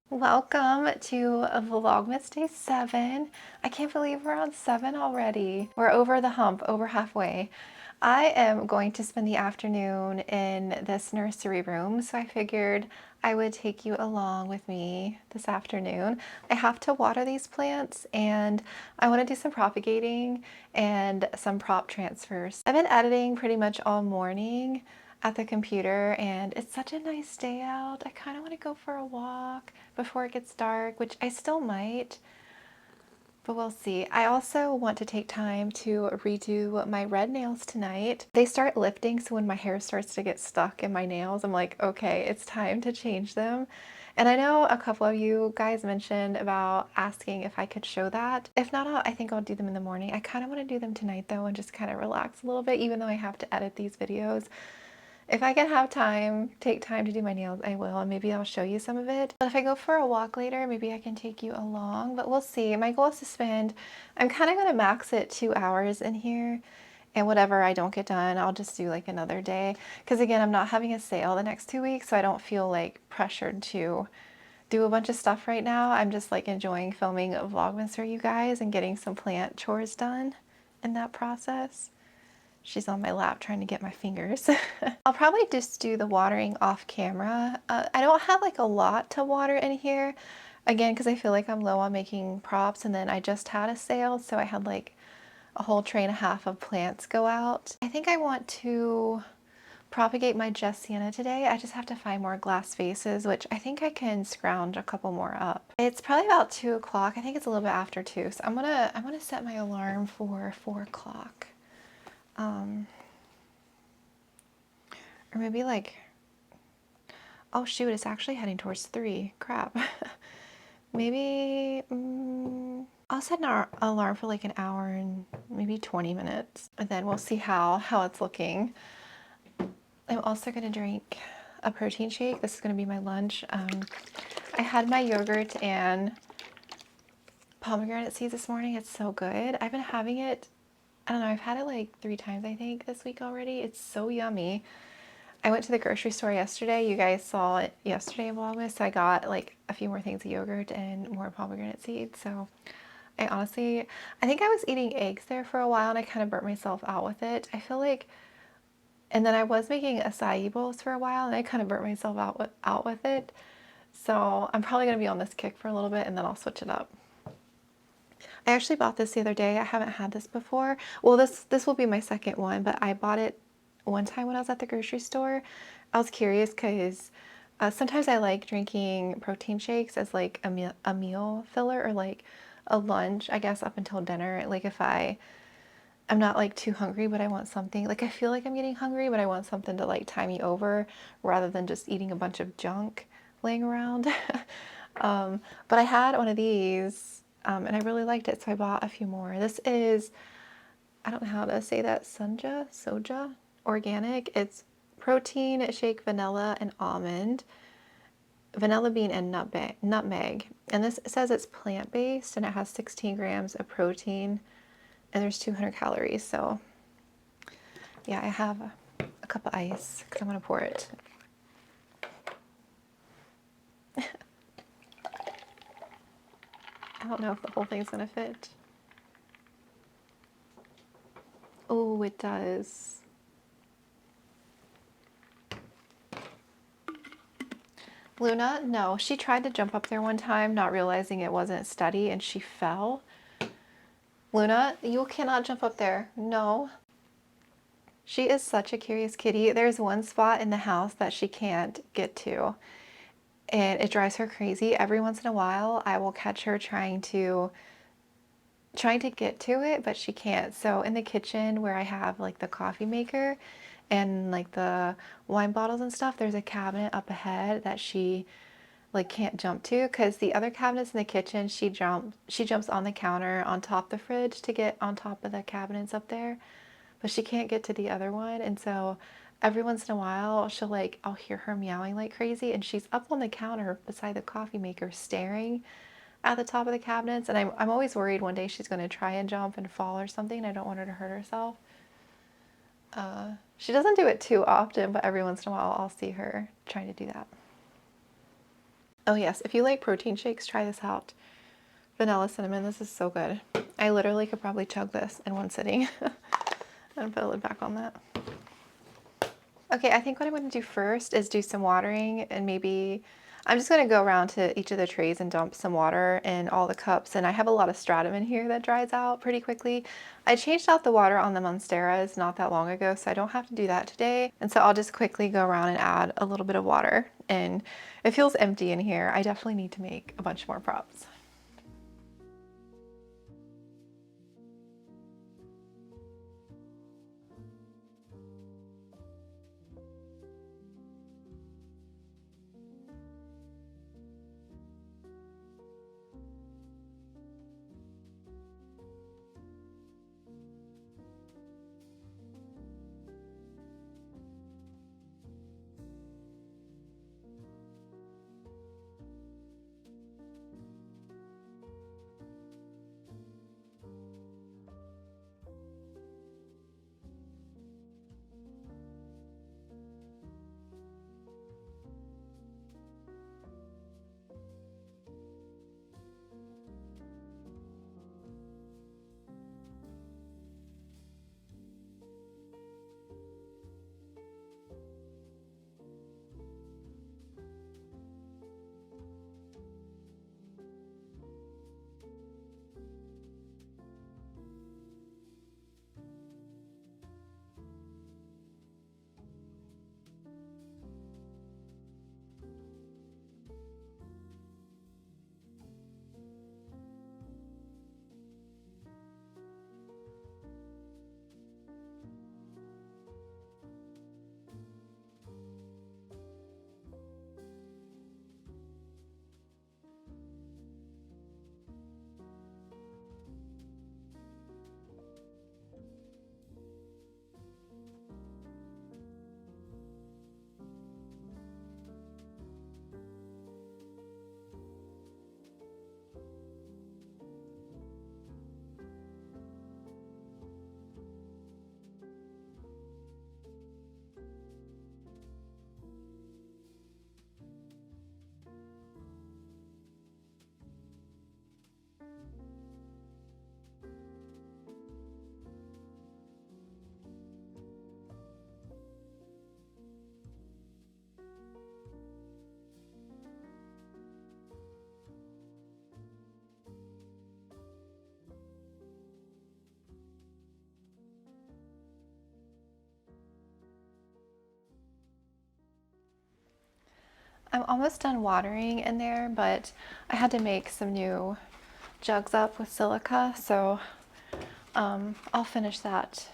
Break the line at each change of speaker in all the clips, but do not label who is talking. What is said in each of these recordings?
Welcome to Vlogmas Day 7. I can't believe we're on 7 already. We're over the hump, over halfway. I am going to spend the afternoon in this nursery room, so I figured I would take you along with me this afternoon. I have to water these plants and I want to do some propagating and some prop transfers. I've been editing pretty much all morning at the computer and it's such a nice day out. I kind of want to go for a walk before it gets dark, which I still might, but we'll see. I also want to take time to redo my red nails tonight. They start lifting, so when my hair starts to get stuck in my nails, I'm like, okay, it's time to change them. And I know a couple of you guys mentioned about asking if I could show that. If not, I think I'll do them in the morning. I kind of want to do them tonight though and just kind of relax a little bit, even though I have to edit these videos. If I can have time, take time to do my nails, I will, and maybe I'll show you some of it. But if I go for a walk later, maybe I can take you along, but we'll see. My goal is to spend, I'm kind of going to max it 2 hours in here, and whatever I don't get done, I'll just do like another day. Because again, I'm not having a sale the next 2 weeks, so I don't feel like pressured to do a bunch of stuff right now. I'm just like enjoying filming Vlogmas for you guys and getting some plant chores done in that process. She's on my lap trying to get my fingers. I'll probably just do the watering off camera. I don't have like a lot to water in here, again, because I feel like I'm low on making props, and then I just had a sale, so I had like a whole tray and a half of plants go out. I think I want to propagate my Jessenia today. I just have to find more glass vases, which I think I can scrounge a couple more up. It's probably about 2 o'clock. I think it's a little bit after 2, so I'm gonna set my alarm for 4 o'clock. Or maybe like, oh shoot, it's actually heading towards 3. Crap. Maybe I'll set an alarm for like an hour and maybe 20 minutes, and then we'll see how it's looking. I'm also going to drink a protein shake. This is going to be my lunch. I had my yogurt and pomegranate seeds this morning. It's so good. I've been having it, I don't know, I've had it like 3 times I think this week already. It's so yummy. I went to the grocery store yesterday. You guys saw it yesterday in Vlogmas. So I got like a few more things of yogurt and more pomegranate seeds. So I think I was eating eggs there for a while and I kind of burnt myself out with it. I feel like, and then I was making acai bowls for a while and I kind of burnt myself out with it. So I'm probably going to be on this kick for a little bit and then I'll switch it up. I actually bought this the other day. I haven't had this before. Well, this will be my second one, but I bought it one time when I was at the grocery store. I was curious because sometimes I like drinking protein shakes as like a meal filler or like a lunch, I guess, up until dinner. Like if I'm not like too hungry, but I want something, like I feel like I'm getting hungry, but I want something to like tie me over rather than just eating a bunch of junk laying around. But I had one of these and I really liked it, so I bought a few more. This is, I don't know how to say that, soja organic. It's protein shake, vanilla and almond, vanilla bean and nutmeg. And this says it's plant-based and it has 16 grams of protein and there's 200 calories. So yeah, I have a cup of ice because I'm gonna pour it. I don't know if the whole thing's gonna fit. Oh, it does. Luna, no, she tried to jump up there one time, not realizing it wasn't steady, and she fell. Luna, you cannot jump up there. No. She is such a curious kitty. There's one spot in the house that she can't get to, and it drives her crazy. Every once in a while, I will catch her trying to get to it, but she can't. So in the kitchen where I have like the coffee maker and like the wine bottles and stuff, there's a cabinet up ahead that she like can't jump to, because the other cabinets in the kitchen, she jumps on the counter on top of the fridge to get on top of the cabinets up there, but she can't get to the other one. And so every once in a while she'll like, I'll hear her meowing like crazy and she's up on the counter beside the coffee maker staring at the top of the cabinets, and I'm always worried one day she's going to try and jump and fall or something. I don't want her to hurt herself. She doesn't do it too often, but every once in a while I'll see her trying to do that. Oh yes, if you like protein shakes, try this out. Vanilla cinnamon, this is so good. I literally could probably chug this in one sitting. And put a lid back on that. Okay, I think what I'm going to do first is do some watering, and maybe I'm just going to go around to each of the trays and dump some water in all the cups. And I have a lot of stratum in here that dries out pretty quickly. I changed out the water on the monsteras not that long ago, so I don't have to do that today. And so I'll just quickly go around and add a little bit of water. And it feels empty in here. I definitely need to make a bunch more props. I'm almost done watering in there, but I had to make some new jugs up with silica, so I'll finish that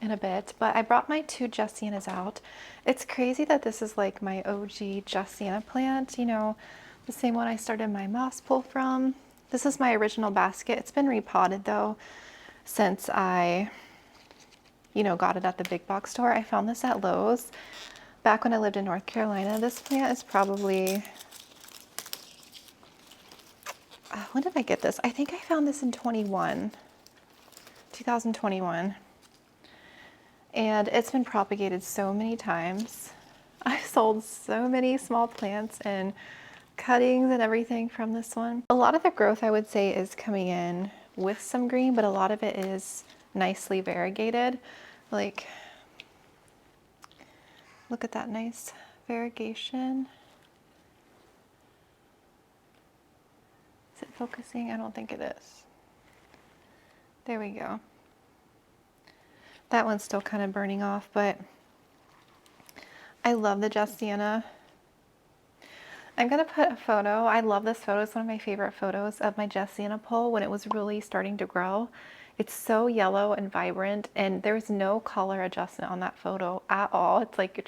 in a bit. But I brought my 2 Jessenias out. It's crazy that this is like my OG Jessenia plant, you know, the same one I started my moss pull from. This is my original basket. It's been repotted though since I, you know, got it at the big box store. I found this at Lowe's back when I lived in North Carolina. This plant is probably, when did I get this? I think I found this in 2021. And it's been propagated so many times. I've sold so many small plants and cuttings and everything from this one. A lot of the growth I would say is coming in with some green, but a lot of it is nicely variegated. Like, look at that nice variegation. Is it focusing? I don't think it is. There we go. That one's still kind of burning off, but I love the Jessenia. I'm gonna put a photo. I love this photo. It's one of my favorite photos of my Jessenia pole when it was really starting to grow. It's so yellow and vibrant, and there's no color adjustment on that photo at all. It's like the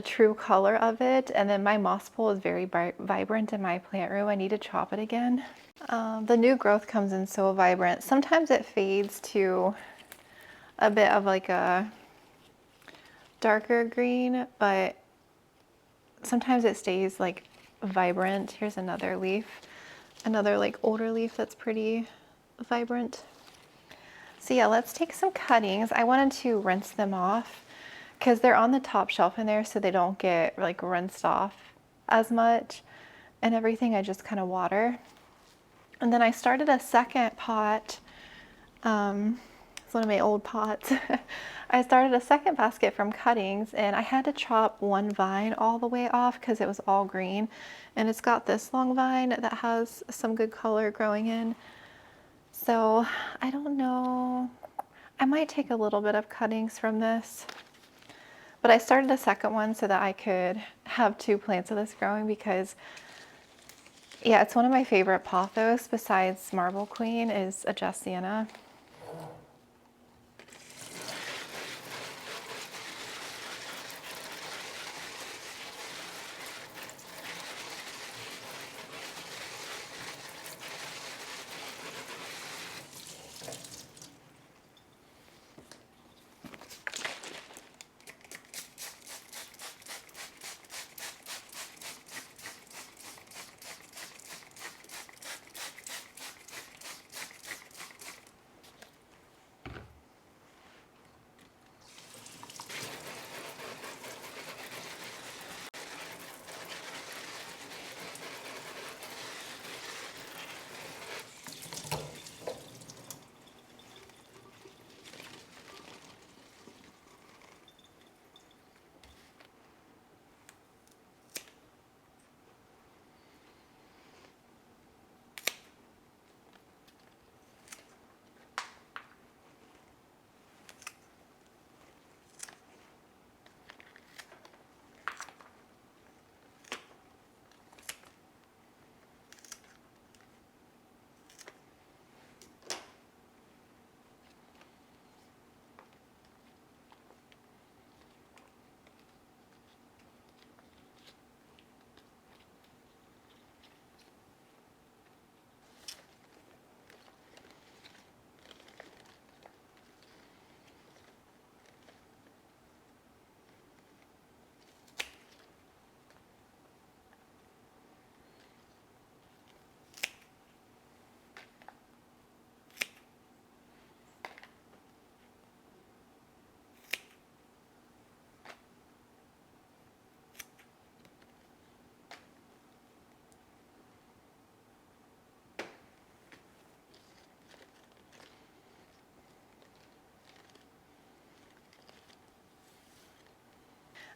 true color of it. And then my moss pole is very vibrant in my plant room. I need to chop it again. The new growth comes in so vibrant. Sometimes it fades to a bit of like a darker green, but sometimes it stays like vibrant. Here's another leaf, another like older leaf that's pretty vibrant. So yeah, let's take some cuttings. I wanted to rinse them off because they're on the top shelf in there so they don't get like rinsed off as much and everything. I just kind of water. And then I started a second pot. It's one of my old pots. I started a second basket from cuttings, and I had to chop one vine all the way off because it was all green. And it's got this long vine that has some good color growing in. So I don't know. I might take a little bit of cuttings from this. But I started a second one so that I could have 2 plants of this growing because, yeah, it's one of my favorite pothos besides Marble Queen is a Jessenia.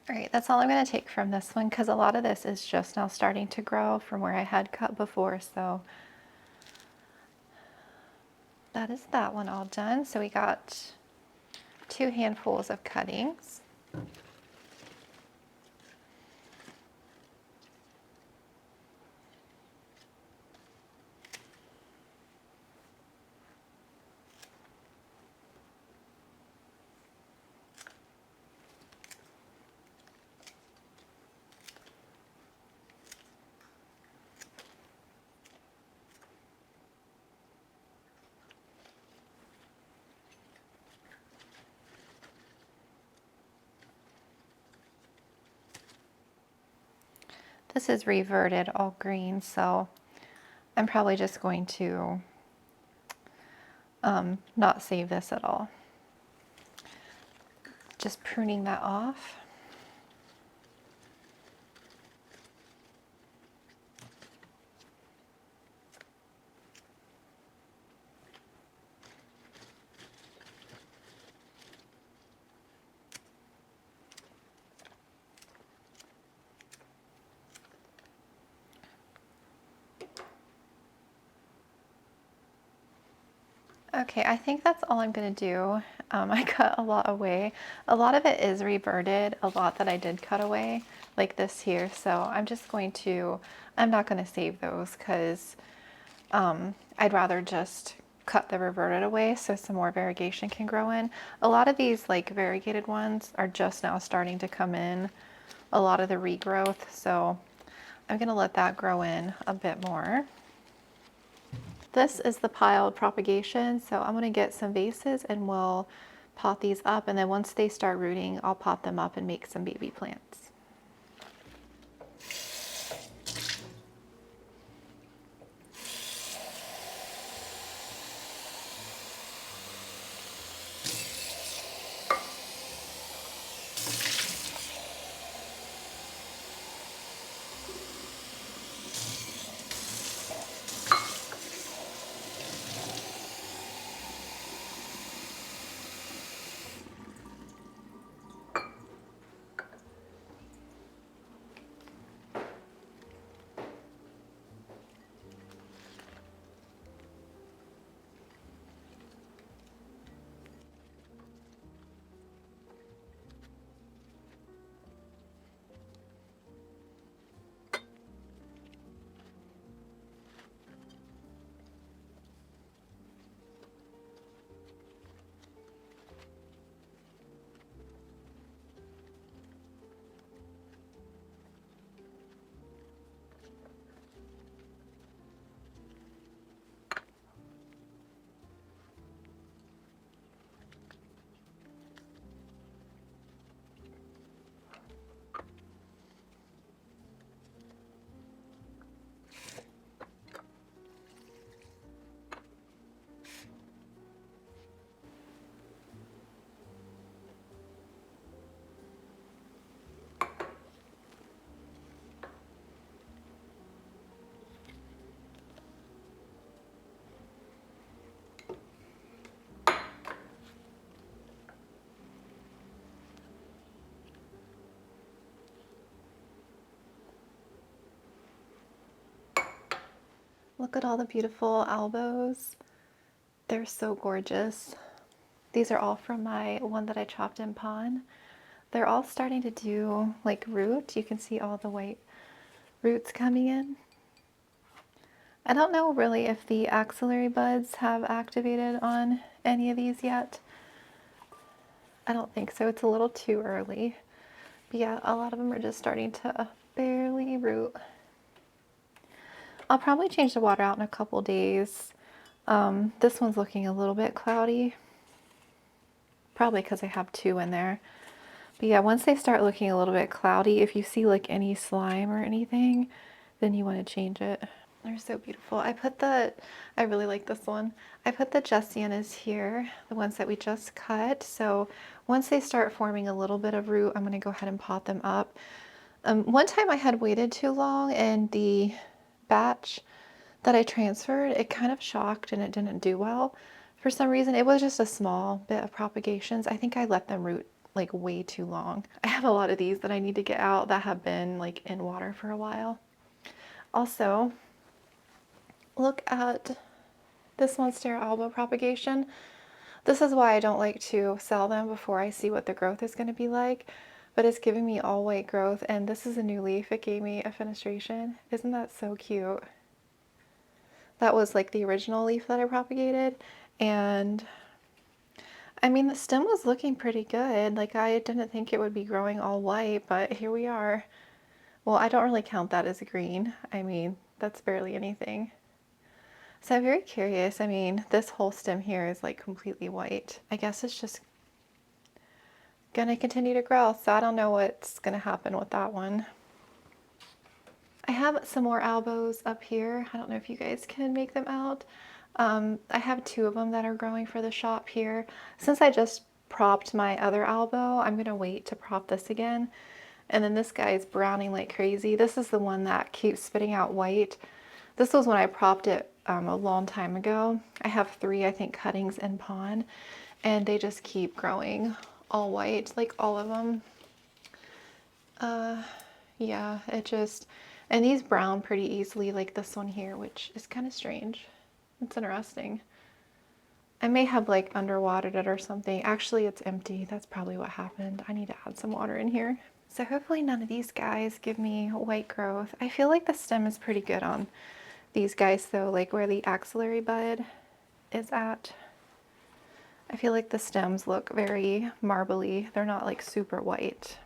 All right, that's all I'm going to take from this one because a lot of this is just now starting to grow from where I had cut before. So that is that one all done. So we got 2 handfuls of cuttings. This is reverted all green, so I'm probably just going to not save this at all. Just pruning that off. Okay, I think that's all I'm gonna do. I cut a lot away. A lot of it is reverted, a lot that I did cut away, like this here. So I'm not gonna save those because I'd rather just cut the reverted away so some more variegation can grow in. A lot of these like variegated ones are just now starting to come in, a lot of the regrowth. So I'm gonna let that grow in a bit more. This is the piled propagation, so I'm going to get some vases and we'll pot these up, and then once they start rooting, I'll pot them up and make some baby plants. Look at all the beautiful albos. They're so gorgeous. These are all from my one that I chopped in pon. They're all starting to do like root. You can see all the white roots coming in. I don't know really if the axillary buds have activated on any of these yet. I don't think so. It's a little too early. But yeah, a lot of them are just starting to barely root. I'll probably change the water out in a couple days. This one's looking a little bit cloudy. Probably because I have two in there. But yeah, once they start looking a little bit cloudy, if you see like any slime or anything, then you want to change it. They're so beautiful. I really like this one. I put the Jessenias here, the ones that we just cut. So once they start forming a little bit of root, I'm going to go ahead and pot them up. One time I had waited too long and the batch that I transferred, it kind of shocked and it didn't do well. For some reason, it was just a small bit of propagations. I think I let them root like way too long. I have a lot of these that I need to get out that have been like in water for a while. Also, look at this Monstera alba propagation. This is why I don't like to sell them before I see what the growth is going to be like, but it's giving me all white growth, and this is a new leaf. It gave me a fenestration. Isn't that so cute? That was like the original leaf that I propagated, and I mean, the stem was looking pretty good. Like, I didn't think it would be growing all white, but here we are. Well, I don't really count that as green. I mean, that's barely anything. So I'm very curious. I mean, this whole stem here is like completely white. I guess it's just gonna continue to grow, so I don't know what's gonna happen with that one. I have some more albos up here. I don't know if you guys can make them out. I have two of them that are growing for the shop here. Since I just propped my other albo, I'm gonna wait to prop this again. And then this guy is browning like crazy. This is the one that keeps spitting out white. This was when I propped it a long time ago. I have three, I think, cuttings in pon, and they just keep growing all white, like all of them. Yeah, it just, and these brown pretty easily, like this one here, which is kind of strange. It's interesting. I may have like underwatered it or something. Actually, it's empty. That's probably what happened. I need to add some water in here. So hopefully none of these guys give me white growth. I feel like the stem is pretty good on these guys though, like where the axillary bud is at. I feel like the stems look very marbly. They're not like super white.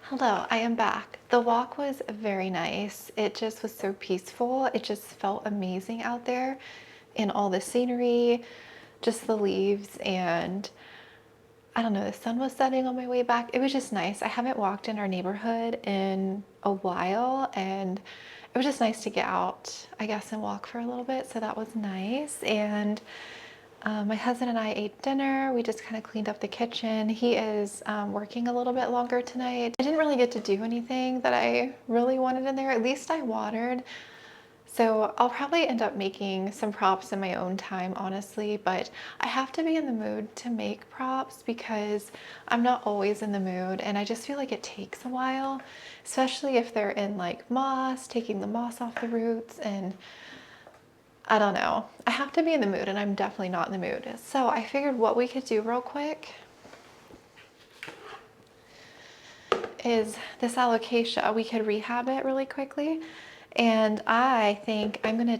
Hello, I am back. The walk was very nice. It just was so peaceful. It just felt amazing out there in all the scenery, just the leaves, and I don't know, the sun was setting on my way back. It was just nice. I haven't walked in our neighborhood in a while, and it was just nice to get out, I guess, and walk for a little bit. So that was nice. And My husband and I ate dinner. We just kind of cleaned up the kitchen. He is working a little bit longer tonight. I didn't really get to do anything that I really wanted in there. At least I watered. So I'll probably end up making some props in my own time, honestly, but I have to be in the mood to make props because I'm not always in the mood, and I just feel like it takes a while, especially if they're in like moss, taking the moss off the roots, and I don't know. I have to be in the mood, and I'm definitely not in the mood. So I figured what we could do real quick is this alocasia. We could rehab it really quickly. And I think I'm gonna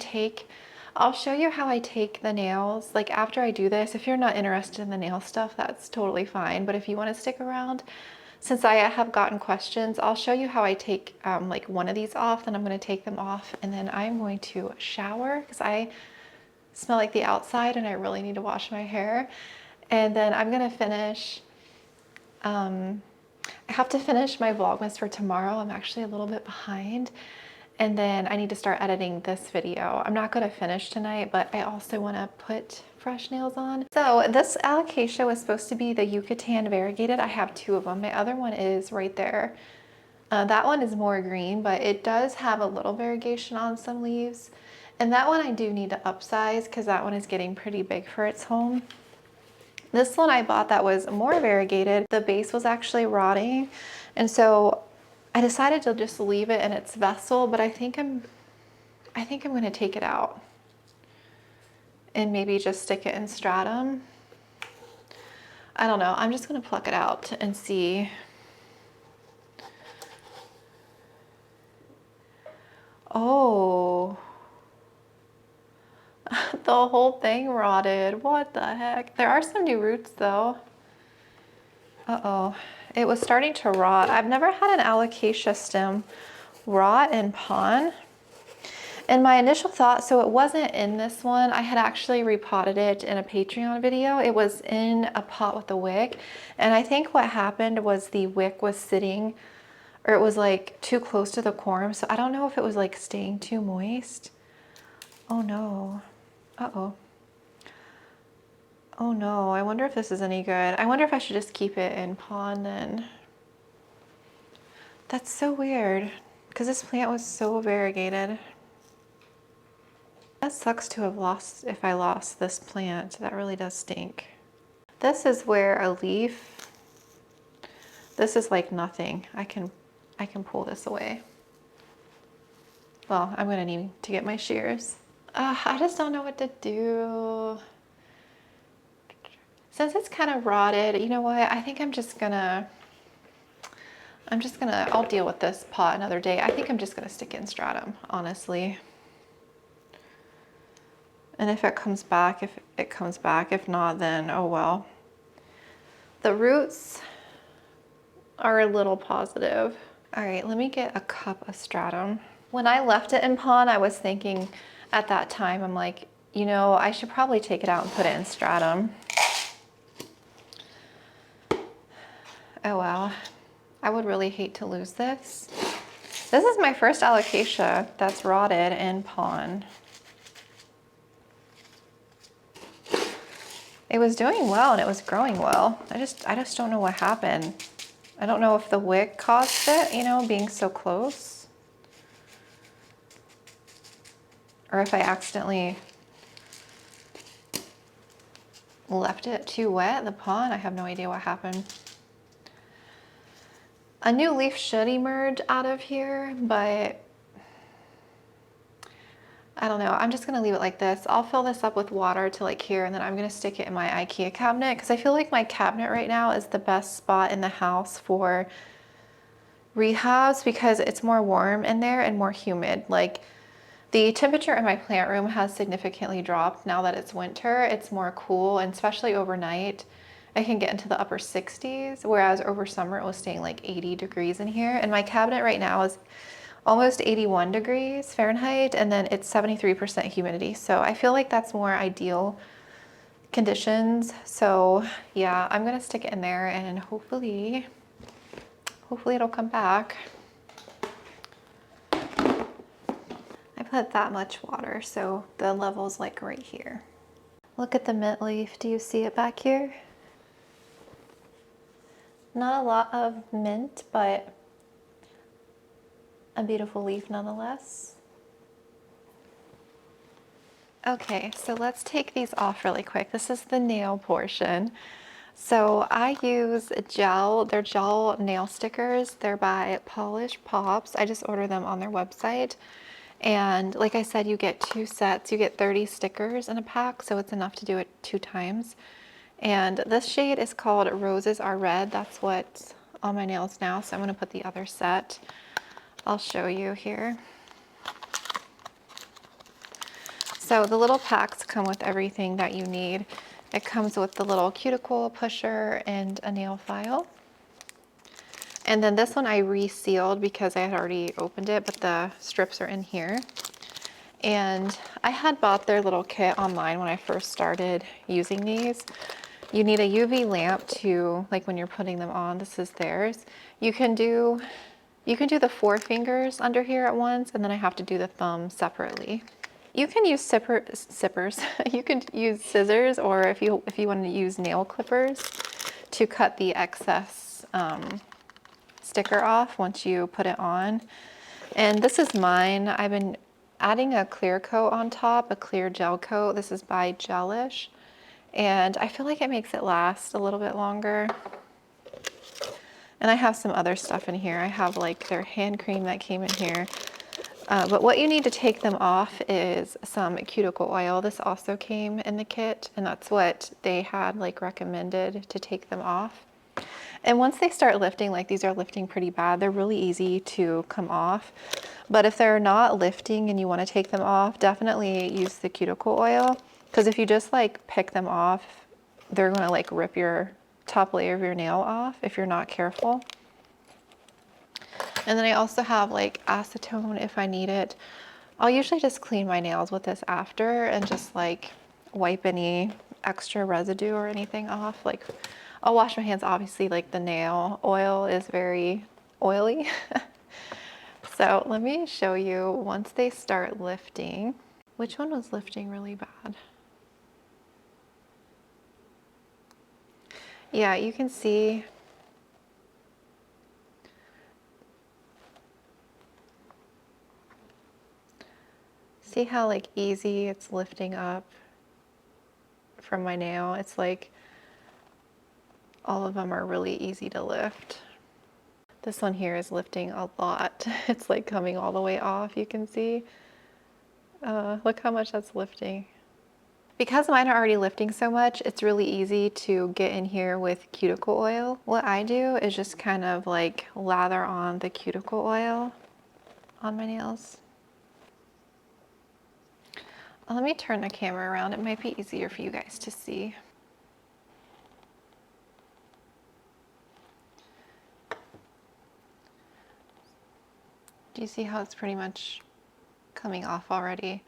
I'll show you how I take the nails. Like after I do this, if you're not interested in the nail stuff, that's totally fine. But if you wanna stick around, since I have gotten questions, I'll show you how I take like one of these off, then I'm gonna take them off, and then I'm going to shower because I smell like the outside and I really need to wash my hair. And then I'm gonna finish, I have to finish my Vlogmas for tomorrow. I'm actually a little bit behind. And then I need to start editing this video. I'm not gonna finish tonight, but I also wanna put fresh nails on. So this alocasia was supposed to be the Yucatan variegated. I have two of them. My other one is right there. That one is more green, but it does have a little variegation on some leaves. And that one I do need to upsize because that one is getting pretty big for its home. This one I bought that was more variegated. The base was actually rotting. And so I decided to just leave it in its vessel, but I think I'm gonna take it out and maybe just stick it in stratum. I don't know. I'm just gonna pluck it out and see. Oh, the whole thing rotted. What the heck? There are some new roots though. Uh-oh. It was starting to rot. I've never had an alocasia stem rot in pon. And my initial thought, so it wasn't in this one. I had actually repotted it in a Patreon video. It was in a pot with a wick. And I think what happened was the wick was sitting, or it was like too close to the corm. So I don't know if it was like staying too moist. Oh no. Uh-oh. Oh no, I wonder if this is any good. I wonder if I should just keep it in pon then. That's so weird because this plant was so variegated. That sucks to have lost, if I lost this plant. That really does stink. This is where a leaf, this is like nothing. I can pull this away. Well, I'm gonna need to get my shears. I just don't know what to do. Since it's kind of rotted, you know what? I think I'll deal with this pot another day. I think I'm just gonna stick it in stratum, honestly. And if it comes back, if it comes back, if not, then oh well. The roots are a little positive. All right, let me get a cup of stratum. When I left it in pon, I was thinking at that time, I'm like, you know, I should probably take it out and put it in stratum. Oh well, I would really hate to lose this. This is my first alocasia that's rotted in pon. It was doing well and it was growing well. I just don't know what happened. I don't know if the wick caused it, you know, being so close. Or if I accidentally left it too wet in the pond. I have no idea what happened. A new leaf should emerge out of here, but I don't know. I'm just gonna leave it like this. I'll fill this up with water to like here, and then I'm gonna stick it in my Ikea cabinet because I feel like my cabinet right now is the best spot in the house for rehabs because it's more warm in there and more humid. Like the temperature in my plant room has significantly dropped now that it's winter. It's more cool, and especially overnight, I can get into the upper 60s, whereas over summer it was staying like 80 degrees in here. And my cabinet right now is almost 81 degrees Fahrenheit, and then it's 73% humidity. So I feel like that's more ideal conditions. So yeah, I'm gonna stick it in there and hopefully it'll come back. I put that much water, so the level's like right here. Look at the mint leaf. Do you see it back here? Not a lot of mint, but a beautiful leaf nonetheless. Okay, so let's take these off really quick. This is the nail portion. So I use gel, they're gel nail stickers. They're by Polish Pops. I just order them on their website. And like I said, you get 2 sets. You get 30 stickers in a pack, so it's enough to do it 2 times. And this shade is called Roses Are Red. That's what's on my nails now. So I'm gonna put the other set. I'll show you here. So the little packs come with everything that you need. It comes with the little cuticle pusher and a nail file. And then this one I resealed because I had already opened it, but the strips are in here. And I had bought their little kit online when I first started using these. You need a UV lamp to, like when you're putting them on, this is theirs. You can do the 4 fingers under here at once, and then I have to do the thumb separately. You can use sippers. You can use scissors, or if you want to use nail clippers to cut the excess sticker off once you put it on. And this is mine. I've been adding a clear coat on top, a clear gel coat. This is by Gelish, and I feel like it makes it last a little bit longer. And I have some other stuff in here. I have like their hand cream that came in here. But what you need to take them off is some cuticle oil. This also came in the kit, and that's what they had like recommended to take them off. And once they start lifting, like these are lifting pretty bad, they're really easy to come off. But if they're not lifting and you want to take them off, definitely use the cuticle oil, because if you just like pick them off, they're going to like rip your top layer of your nail off if you're not careful. And then I also have like acetone if I need it. I'll usually just clean my nails with this after and just like wipe any extra residue or anything off. Like I'll wash my hands, obviously, like the nail oil is very oily. So let me show you once they start lifting. Which one was lifting really bad? Yeah, you can see. See how like easy it's lifting up from my nail? It's like all of them are really easy to lift. This one here is lifting a lot. It's like coming all the way off, you can see. Look how much that's lifting. Because mine are already lifting so much, it's really easy to get in here with cuticle oil. What I do is just kind of like lather on the cuticle oil on my nails. Let me turn the camera around. It might be easier for you guys to see. Do you see how it's pretty much coming off already?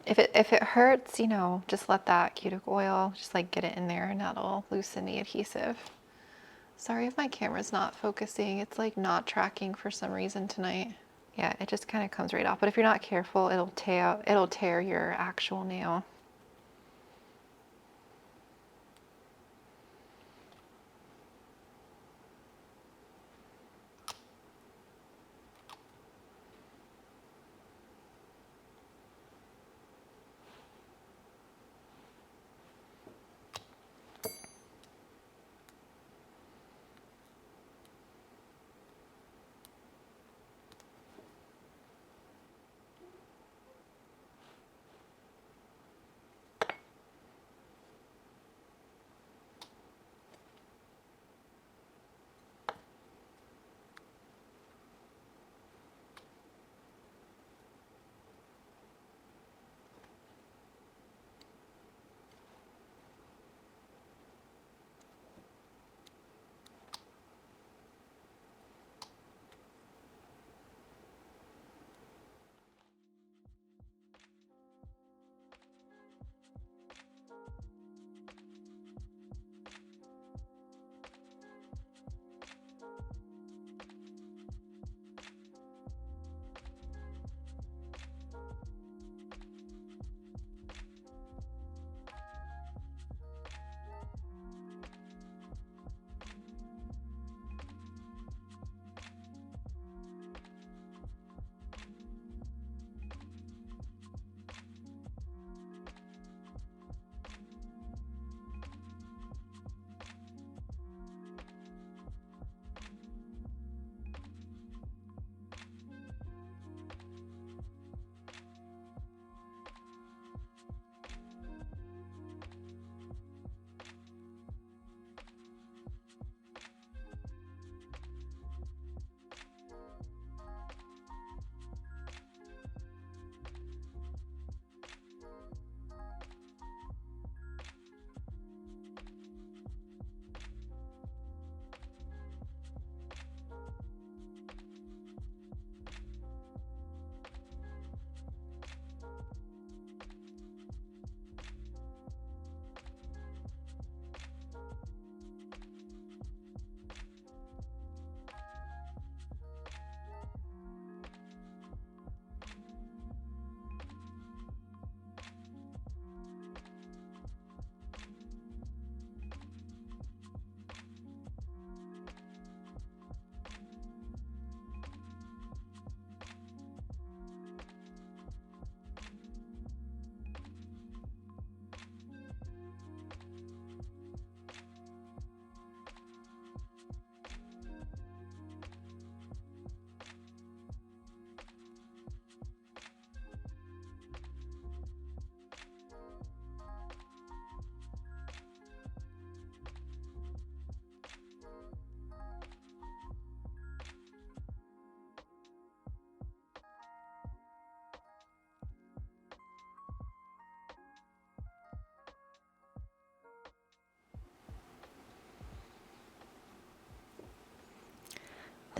If it hurts, you know, just let that cuticle oil, just like get it in there and that'll loosen the adhesive. Sorry if my camera's not focusing. It's like not tracking for some reason tonight. Yeah, it just kind of comes right off. But if you're not careful, it'll tear your actual nail.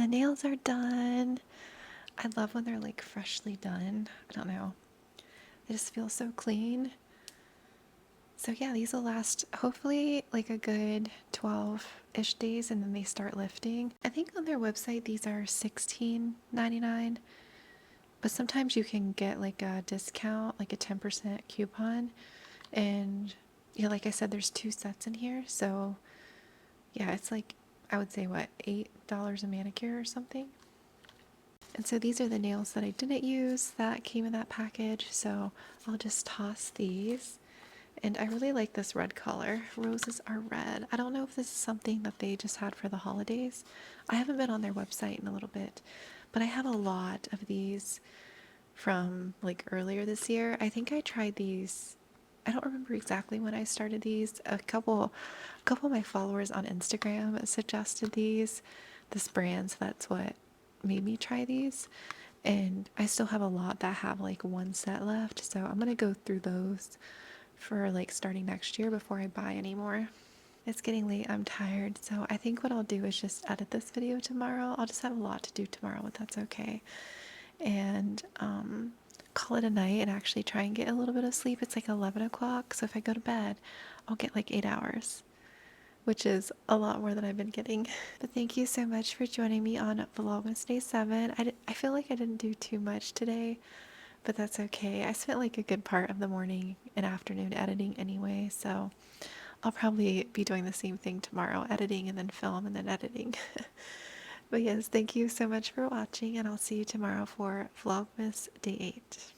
nails are done. I love when they're like freshly done. I don't know. They just feel so clean. So yeah, these will last hopefully like a good 12-ish days, and then they start lifting. I think on their website these are $16.99, but sometimes you can get like a discount, like a 10% coupon. And yeah, like I said, there's 2 sets in here. So yeah, it's like, I would say what, $8 a manicure or something. And so these are the nails that I didn't use that came in that package. So I'll just toss these. And I really like this red color. Roses are red. I don't know if this is something that they just had for the holidays. I haven't been on their website in a little bit, but I have a lot of these from like earlier this year. I think I tried these. I don't remember exactly when I started these. A couple of my followers on Instagram suggested this brand, so that's what made me try these. And I still have a lot that have like 1 set left, so I'm gonna go through those for like starting next year before I buy any more. It's getting late, I'm tired, so I think what I'll do is just edit this video tomorrow. I'll just have a lot to do tomorrow, but that's okay. And call it a night and actually try and get a little bit of sleep. It's like 11 o'clock, so if I go to bed, I'll get like 8 hours, which is a lot more than I've been getting. But thank you so much for joining me on Vlogmas Day 7. I feel like I didn't do too much today, but that's okay. I spent like a good part of the morning and afternoon editing anyway, so I'll probably be doing the same thing tomorrow, editing and then film and then editing. But yes, thank you so much for watching, and I'll see you tomorrow for Vlogmas Day 8.